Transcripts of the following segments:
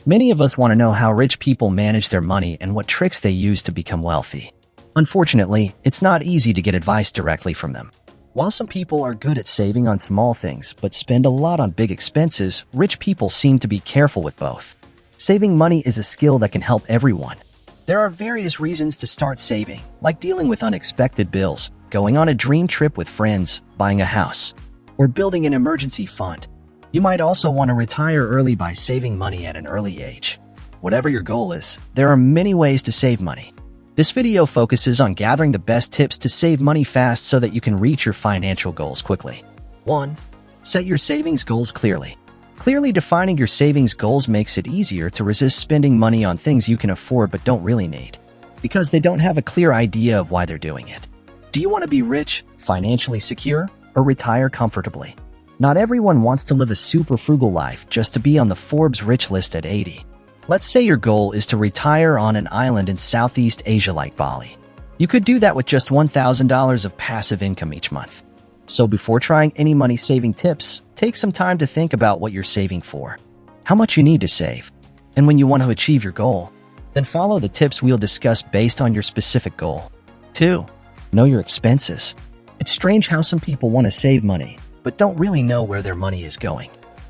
Many of us want to know how rich people manage their money and what tricks they use to become wealthy. Unfortunately, it's not easy to get advice directly from them. While some people are good at saving on small things but spend a lot on big expenses, rich people seem to be careful with both. Saving money is a skill that can help everyone. There are various reasons to start saving, like dealing with unexpected bills, going on a dream trip with friends, buying a house, or building an emergency fund. You might also want to retire early by saving money at an early age. Whatever your goal is, there are many ways to save money. This video focuses on gathering the best tips to save money fast so that you can reach your financial goals quickly. 1. Set your savings goals clearly. Clearly defining your savings goals makes it easier to resist spending money on things you can afford but don't really need, because they don't have a clear idea of why they're doing it. Do you want to be rich, financially secure, or retire comfortably? Not everyone wants to live a super frugal life just to be on the Forbes rich list at 80. Let's say your goal is to retire on an island in Southeast Asia like Bali. You could do that with just $1,000 of passive income each month. So before trying any money-saving tips, take some time to think about what you're saving for, how much you need to save, and when you want to achieve your goal. Then follow the tips we'll discuss based on your specific goal. 2. Know your expenses. It's strange how some people want to save money, but don't really know where their money is going.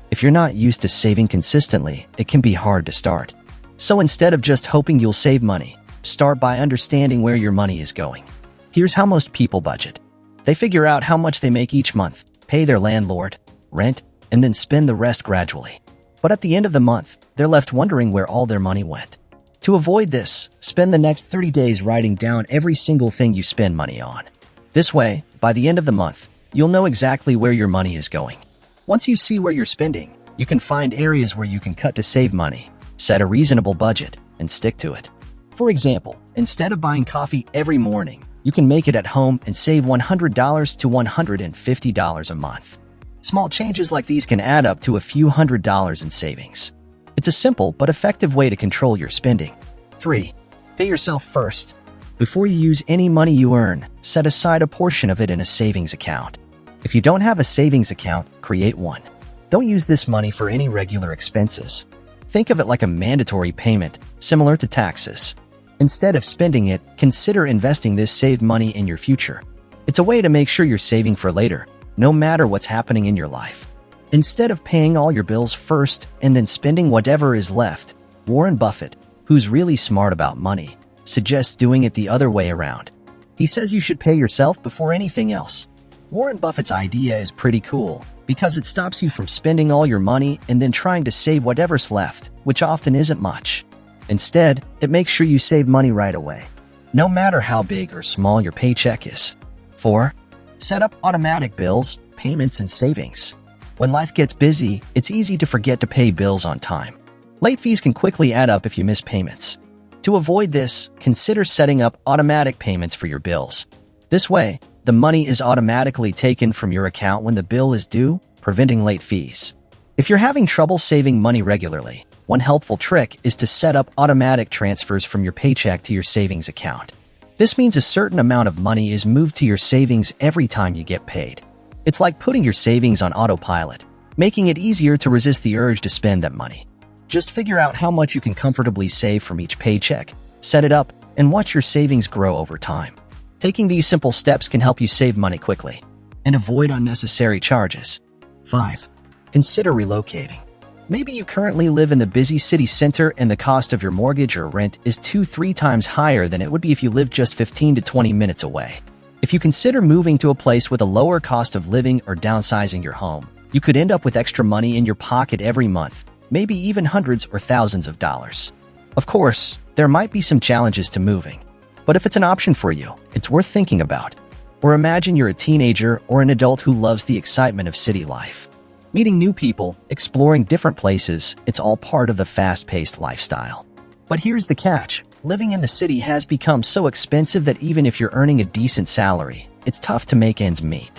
If you're not used to saving consistently, it can be hard to start. So instead of just hoping you'll save money, start by understanding where your money is going. Here's how most people budget. They figure out how much they make each month, pay their landlord, rent, and then spend the rest gradually. But at the end of the month, they're left wondering where all their money went. To avoid this, spend the next 30 days writing down every single thing you spend money on. This way, by the end of the month, you'll know exactly where your money is going. Once you see where you're spending, you can find areas where you can cut to save money, set a reasonable budget, and stick to it. For example, instead of buying coffee every morning, you can make it at home and save $100 to $150 a month. Small changes like these can add up to a few $100s in savings. It's a simple but effective way to control your spending. 3. Pay yourself first. Before you use any money you earn, set aside a portion of it in a savings account. If you don't have a savings account, create one. Don't use this money for any regular expenses. Think of it like a mandatory payment, similar to taxes. Instead of spending it, consider investing this saved money in your future. It's a way to make sure you're saving for later, no matter what's happening in your life. Instead of paying all your bills first and then spending whatever is left, Warren Buffett, who's really smart about money, suggests doing it the other way around. He says you should pay yourself before anything else. Warren Buffett's idea is pretty cool because it stops you from spending all your money and then trying to save whatever's left, which often isn't much. Instead, it makes sure you save money right away, no matter how big or small your paycheck is. 4. Set up automatic bills, payments, and savings. When life gets busy, it's easy to forget to pay bills on time. Late fees can quickly add up if you miss payments. To avoid this, consider setting up automatic payments for your bills. This way, the money is automatically taken from your account when the bill is due, preventing late fees. If you're having trouble saving money regularly, one helpful trick is to set up automatic transfers from your paycheck to your savings account. This means a certain amount of money is moved to your savings every time you get paid. It's like putting your savings on autopilot, making it easier to resist the urge to spend that money. Just figure out how much you can comfortably save from each paycheck, set it up, and watch your savings grow over time. Taking these simple steps can help you save money quickly and avoid unnecessary charges. 5. Consider relocating. Maybe you currently live in the busy city center and the cost of your mortgage or rent is 2-3 times higher than it would be if you lived just 15 to 20 minutes away. If you consider moving to a place with a lower cost of living or downsizing your home, you could end up with extra money in your pocket every month, maybe even hundreds or thousands of dollars. Of course, there might be some challenges to moving, but if it's an option for you, it's worth thinking about. Or imagine you're a teenager or an adult who loves the excitement of city life. Meeting new people, exploring different places, it's all part of the fast-paced lifestyle. But here's the catch. Living in the city has become so expensive that even if you're earning a decent salary, it's tough to make ends meet.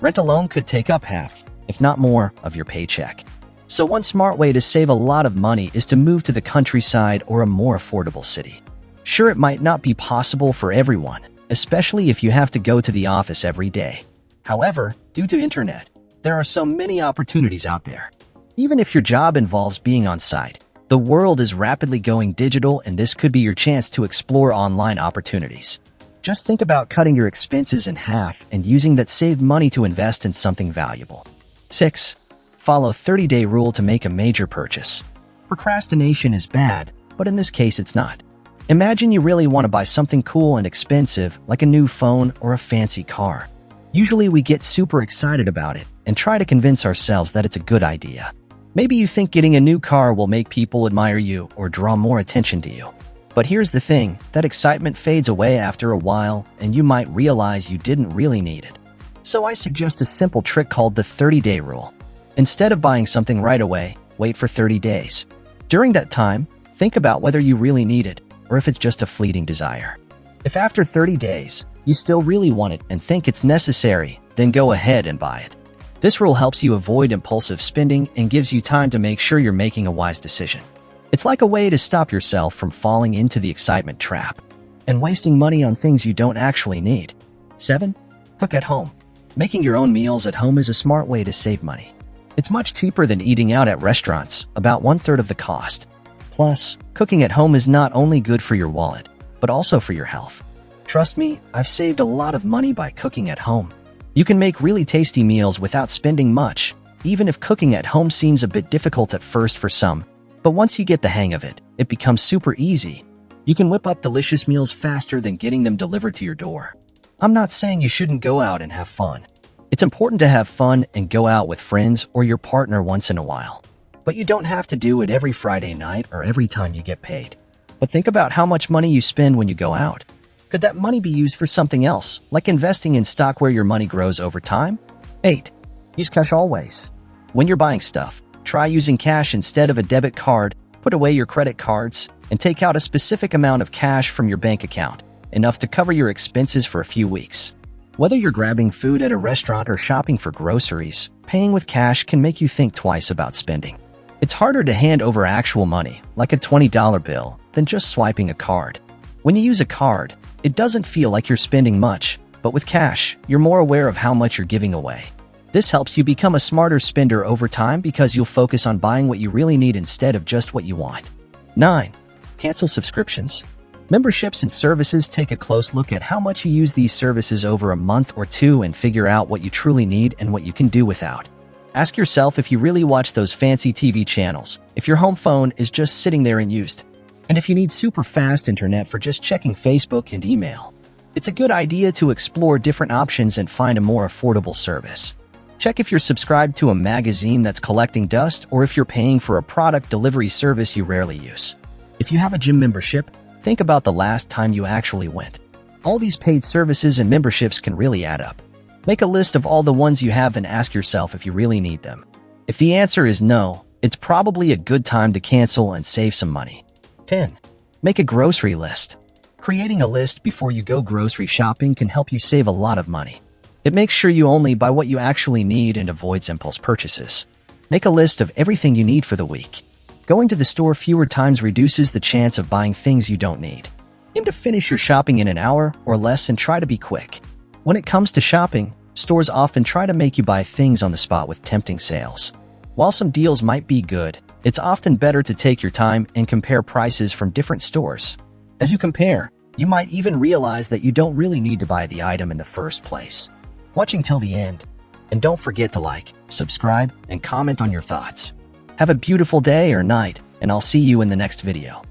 Rent alone could take up half, if not more, of your paycheck. So one smart way to save a lot of money is to move to the countryside or a more affordable city. Sure, it might not be possible for everyone, especially if you have to go to the office every day. However, due to internet, there are so many opportunities out there. Even if your job involves being on site, The world is rapidly going digital, and this could be your chance to explore online opportunities. Just think about cutting your expenses in half and using that saved money to invest in something valuable. 6. Follow 30-day rule to make a major purchase. Procrastination is bad, but in this case it's not. Imagine you really want to buy something cool and expensive, like a new phone or a fancy car. Usually we get super excited about it and try to convince ourselves that it's a good idea. Maybe you think getting a new car will make people admire you or draw more attention to you. But here's the thing, that excitement fades away after a while, and you might realize you didn't really need it. So I suggest a simple trick called the 30-day rule. Instead of buying something right away, wait for 30 days. During that time, think about whether you really need it or if it's just a fleeting desire. If after 30 days, you still really want it and think it's necessary, then go ahead and buy it. This rule helps you avoid impulsive spending and gives you time to make sure you're making a wise decision. It's like a way to stop yourself from falling into the excitement trap and wasting money on things you don't actually need. 7. Cook at home. Making your own meals at home is a smart way to save money. It's much cheaper than eating out at restaurants, about 1/3 of the cost. Plus, cooking at home is not only good for your wallet, but also for your health. Trust me, I've saved a lot of money by cooking at home. You can make really tasty meals without spending much, even if cooking at home seems a bit difficult at first for some. But once you get the hang of it, it becomes super easy. You can whip up delicious meals faster than getting them delivered to your door. I'm not saying you shouldn't go out and have fun. It's important to have fun and go out with friends or your partner once in a while. But you don't have to do it every Friday night or every time you get paid. But think about how much money you spend when you go out. Could that money be used for something else, like investing in stock where your money grows over time? 8. Use cash always. When you're buying stuff, try using cash instead of a debit card. Put away your credit cards and take out a specific amount of cash from your bank account, enough to cover your expenses for a few weeks. Whether you're grabbing food at a restaurant or shopping for groceries, paying with cash can make you think twice about spending. It's harder to hand over actual money, like a $20 bill, than just swiping a card. When you use a card, it doesn't feel like you're spending much, but with cash, you're more aware of how much you're giving away. This helps you become a smarter spender over time because you'll focus on buying what you really need instead of just what you want. 9. Cancel subscriptions. Memberships and services. Take a close look at how much you use these services over a month or two and figure out what you truly need and what you can do without. Ask yourself if you really watch those fancy TV channels, if your home phone is just sitting there unused, and if you need super fast internet for just checking Facebook and email. It's a good idea to explore different options and find a more affordable service. Check if you're subscribed to a magazine that's collecting dust or if you're paying for a product delivery service you rarely use. If you have a gym membership, think about the last time you actually went. All these paid services and memberships can really add up. Make a list of all the ones you have and ask yourself if you really need them. If the answer is no, it's probably a good time to cancel and save some money. 10. Make a grocery list. Creating a list before you go grocery shopping can help you save a lot of money. It makes sure you only buy what you actually need and avoids impulse purchases. Make a list of everything you need for the week. Going to the store fewer times reduces the chance of buying things you don't need. Aim to finish your shopping in an hour or less and try to be quick. When it comes to shopping, stores often try to make you buy things on the spot with tempting sales. While some deals might be good, it's often better to take your time and compare prices from different stores. As you compare, you might even realize that you don't really need to buy the item in the first place. Watching till the end. And don't forget to like, subscribe, and comment on your thoughts. Have a beautiful day or night, and I'll see you in the next video.